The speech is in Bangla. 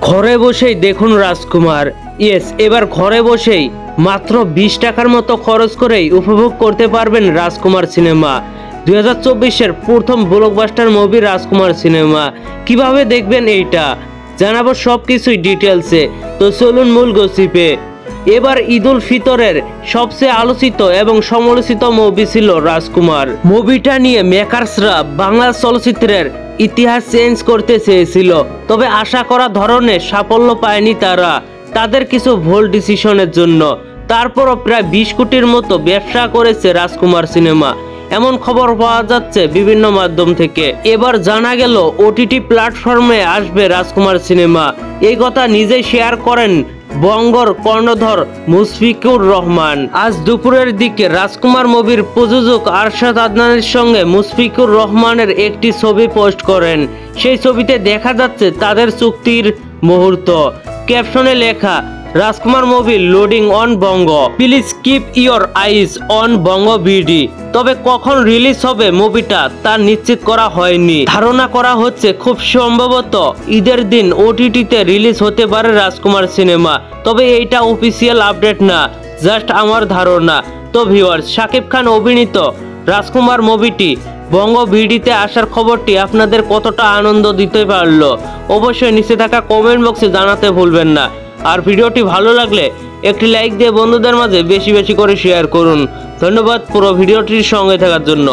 ঘরে বসেই দেখুন রাজকুমার। ইয়েস, এবার ঘরে বসেই মাত্র 20 টাকার মতো খরচ করেই উপভোগ করতে পারবেন রাজকুমার সিনেমা। 2024-এর প্রথম ব্লকবাস্টার মুভি রাজকুমার সিনেমা। কিভাবে দেখবেন এইটা জানাবো সব কিছুই ডিটেলসে। তো চলুন মূল গসিপে। এবার ঈদুল ফিতরের সবচেয়ে আলোচিত এবং সমালোচিত মুভি ছিল রাজকুমার। মুভিটা নিয়ে মেকার্সরা বাংলা চলচ্চিত্রের ইতিহাস চেঞ্জ করতে চেয়েছিল, তবে আশা করা ধরনের সাফল্য পায়নি তারা, তাদের কিছু ভুল ডিসিশনের জন্য। তারপরও প্রায় 20 কোটির মতো ব্যবসা করেছে রাজকুমার সিনেমা, এমন খবর পাওয়া যাচ্ছে বিভিন্ন মাধ্যম থেকে। এবার জানা গেল ওটিটি প্ল্যাটফর্মে আসবে রাজকুমার সিনেমা। এই কথা নিজেই শেয়ার করেন বঙ্গর কর্ণধর মুশফিকুর রহমান। আজ দুপুরের দিকে রাজকুমার মুভির প্রযোজক আরশাদ আদনানের সঙ্গে মুশফিকুর রহমানের একটি ছবি পোস্ট করেন। সেই ছবিতে দেখা যাচ্ছে তাদের চুক্তির মুহূর্ত। ক্যাপশনে লেখা, Rajkumar movie loading on Bongo, please keep your eyes on Bongo BD. তবে কখন রিলিজ হবে মুভিটা তা নিশ্চিত করা হয়নি। ধারণা করা হচ্ছে খুব সম্ভবত ঈদের দিন ওটিটিতে রিলিজ হতে পারে রাজকুমার সিনেমা, তবে এইটা অফিসিয়াল আপডেট না, জাস্ট আমার ধারণা। তো ভিউয়ার্স, শাকিব খান অভিনীত রাজকুমার মুভিটি বঙ্গ ভিডিতে আসার খবরটি আপনাদের কতটা আনন্দ দিতে পারলো অবশ্যই নিচে থাকা কমেন্ট বক্সে জানাতে ভুলবেন না। আর ভিডিওটি ভালো লাগলে একটি লাইক দিয়ে বন্ধুদের মাঝে বেশি বেশি করে শেয়ার করুন। ধন্যবাদ পুরো ভিডিওটির সঙ্গে থাকার জন্য।